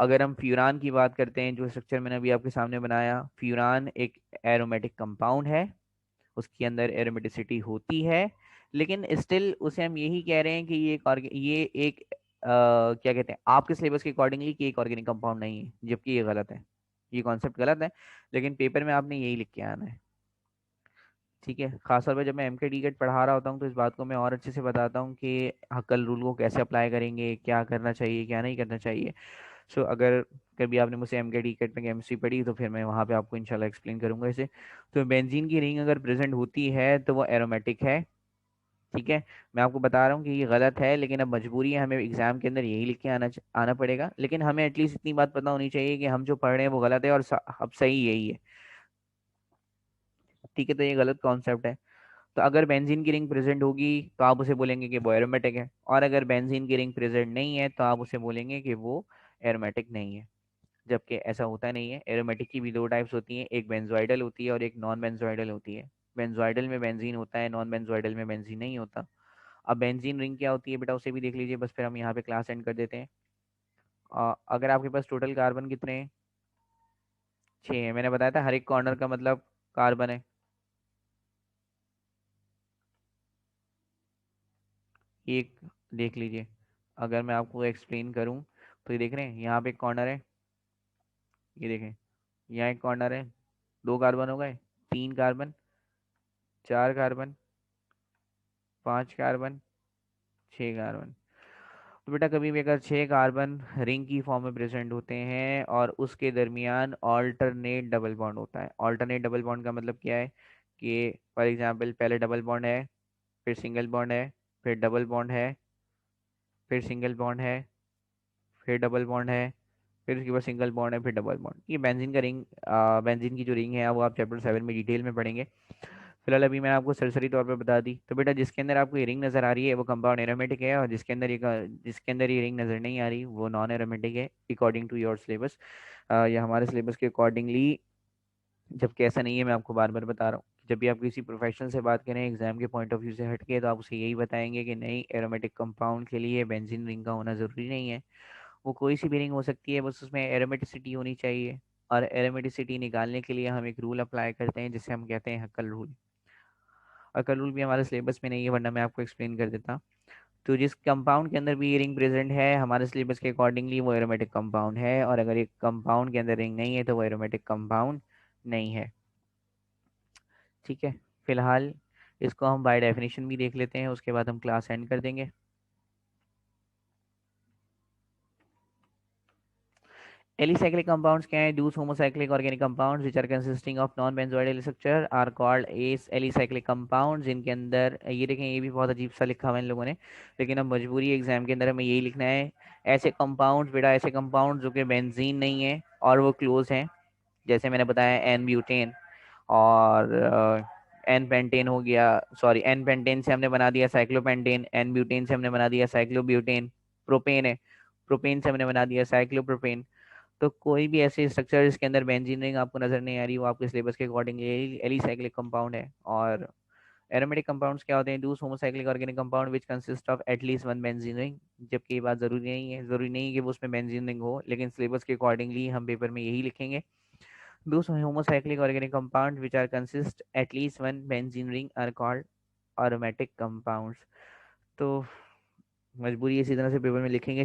अगर हम फ्यूरान की बात करते हैं, जो स्ट्रक्चर मैंने अभी आपके सामने बनाया, फ्यूरान एक एरोमेटिक कंपाउंड है, उसके अंदर एरोमेटिसिटी होती है, लेकिन स्टिल उसे हम यही कह रहे हैं कि ये एक क्या कहते हैं आपके सिलेबस के अकॉर्डिंगली कि एक ऑर्गेनिक कंपाउंड नहीं है, जबकि ये गलत है, ये कॉन्सेप्ट गलत है। लेकिन पेपर में आपने यही लिख के आना है। ठीक है, खासतौर पर जब मैं एम के डी गेट पढ़ा रहा होता हूँ तो इस बात को मैं और अच्छे से बताता हूँ कि हक्कल रूल को कैसे अप्लाई करेंगे, क्या करना चाहिए क्या नहीं करना चाहिए। सो अगर कभी आपने मुझसे एम के डी केट में केमिस्ट्री पढ़ी तो फिर मैं वहाँ पे आपको इंशाल्लाह एक्सप्लेन करूंगा इसे। तो बेंजीन की रिंग अगर प्रेजेंट होती है तो वो एरोमेटिक है। ठीक है, मैं आपको बता रहा हूँ कि ये गलत है, लेकिन अब मजबूरी है, हमें एग्जाम के अंदर यही लिख के आना पड़ेगा। लेकिन हमें एटलीस्ट इतनी बात पता होनी चाहिए कि हम जो पढ़ रहे हैं वो गलत है और अब सही यही है। ठीक है, तो ये गलत कॉन्सेप्ट है। तो अगर बेंजीन की रिंग प्रेजेंट होगी तो आप उसे बोलेंगे कि वो एरोमेटिक है, और अगर बेंजीन की रिंग प्रेजेंट नहीं है तो आप उसे बोलेंगे कि वो एरोमेटिक नहीं है। जबकि ऐसा होता नहीं है। एरोमेटिक की भी दो टाइप्स होती हैं, एक बेंजोइडल होती है और एक नॉन बेंजोइडल होती है। बेंजोइडल में बेंजीन होता है, नॉन बेंजोइडल में बेंजीन नहीं होता। अब बेंजीन रिंग क्या होती है बेटा, उसे भी देख लीजिए, बस फिर हम यहाँ पे क्लास एंड कर देते हैं। अगर आपके पास टोटल कार्बन कितने हैं, 6 है। मैंने बताया था हर एक कॉर्नर का मतलब कार्बन है। एक देख लीजिए, अगर मैं आपको एक्सप्लेन करूँ तो ये देख रहे हैं, यहाँ पे एक कॉर्नर है, ये देखें, यहाँ एक कॉर्नर है, 2 कार्बन हो गए, 3 कार्बन, 4 कार्बन, 5 कार्बन, 6 कार्बन। तो बेटा कभी भी अगर 6 कार्बन रिंग की फॉर्म में प्रेजेंट होते हैं और उसके दरमियान ऑल्टरनेट डबल बॉन्ड होता है, ऑल्टरनेट डबल बॉन्ड का मतलब क्या है कि फॉर एग्जांपल पहले डबल बॉन्ड है, फिर सिंगल बॉन्ड है, फिर डबल बॉन्ड है, फिर सिंगल बॉन्ड है, फिर डबल बॉन्ड है, फिर उसके बाद सिंगल बॉन्ड है, फिर डबल बॉन्ड। ये बेंजीन का रिंग, बेंजीन की जो रिंग है वो आप चैप्टर 7 में डिटेल में पढ़ेंगे। फिलहाल अभी मैंने आपको सरसरी तौर पे बता दी। तो बेटा जिसके अंदर आपको ये रिंग नज़र आ रही है वो कंपाउंड एरोमेटिक है, और जिसके अंदर ये रिंग नज़र नहीं आ रही वो नॉन एरोमेटिक है, अकॉर्डिंग टू योर सिलेबस, या हमारे सिलेबस के अकॉर्डिंगली। जबकि ऐसा नहीं है, मैं आपको बार बार बता रहा हूँ, जब भी आप किसी प्रोफेशनल से बात करें एग्जाम के पॉइंट ऑफ व्यू से हटके, तो आप उसे यही बताएंगे कि नहीं, एरोमेटिक कंपाउंड के लिए बेंजीन रिंग का होना ज़रूरी नहीं है। वो कोई सी भी रिंग हो सकती है, बस उसमें एरोमेटिसिटी होनी चाहिए। और एरोमेटिसिटी निकालने के लिए हम एक रूल अप्लाई करते हैं जिसे हम कहते हैं हक्कल रूल। हक्कल रूल भी हमारे सिलेबस में नहीं है, वरना मैं आपको एक्सप्लेन कर देता। तो जिस कंपाउंड के अंदर भी ये रिंग प्रेजेंट है हमारे सिलेबस के अकॉर्डिंगली वो एरोमेटिक कंपाउंड है, और अगर एक कंपाउंड के अंदर रिंग नहीं है तो वो एरोमेटिक कंपाउंड नहीं है। ठीक है। फिलहाल इसको हम बाय डेफिनेशन भी देख लेते हैं, उसके बाद हम क्लास एंड कर देंगे। एलिसाइक्लिक कंपाउंड्स क्या है? Those homocyclic organic compounds which are consisting of non benzenoid structure are called as alicyclic compounds. जिनके अंदर ये देखें, ये भी बहुत अजीब सा लिखा हुआ है इन लोगों ने, लेकिन अब मजबूरी एग्जाम के अंदर हमें यही लिखना है। ऐसे कंपाउंड्स बेटा, ऐसे कंपाउंड जो कि बेंजीन नहीं है और वो क्लोज हैं, जैसे मैंने बताया एन ब्यूटेन और एन पेंटेन हो गया। सॉरी, एन पेंटेन से हमने बना दिया साइक्लोपेंटेन, एन ब्यूटेन से हमने बना दिया साइक्लोब्यूटेन। प्रोपेन है, प्रोपेन से हमने बना दिया साइक्लोप्रोपेन। तो कोई भी ऐसे स्ट्रक्चर जिसके अंदर बेंजीन रिंग आपको नजर नहीं आ रही, वो आपके सिलेबस के अकॉर्डिंग एलिसाइक्लिक कंपाउंड है। और एरोमेटिक कंपाउंड्स क्या होते हैं? दूस homocyclic organic compound which consist of at least one benzene ring. जबकि ये बात जरूरी नहीं है, जरूरी नहीं है कि वो उसमें बेंजीन रिंग हो, लेकिन सिलेबस के अकॉर्डिंगली हम पेपर में यही लिखेंगे। Those homocyclic organic compounds which are consist at least one benzene ring are called aromatic compounds। तो मजबूरी इसी तरह से पेपर में लिखेंगे।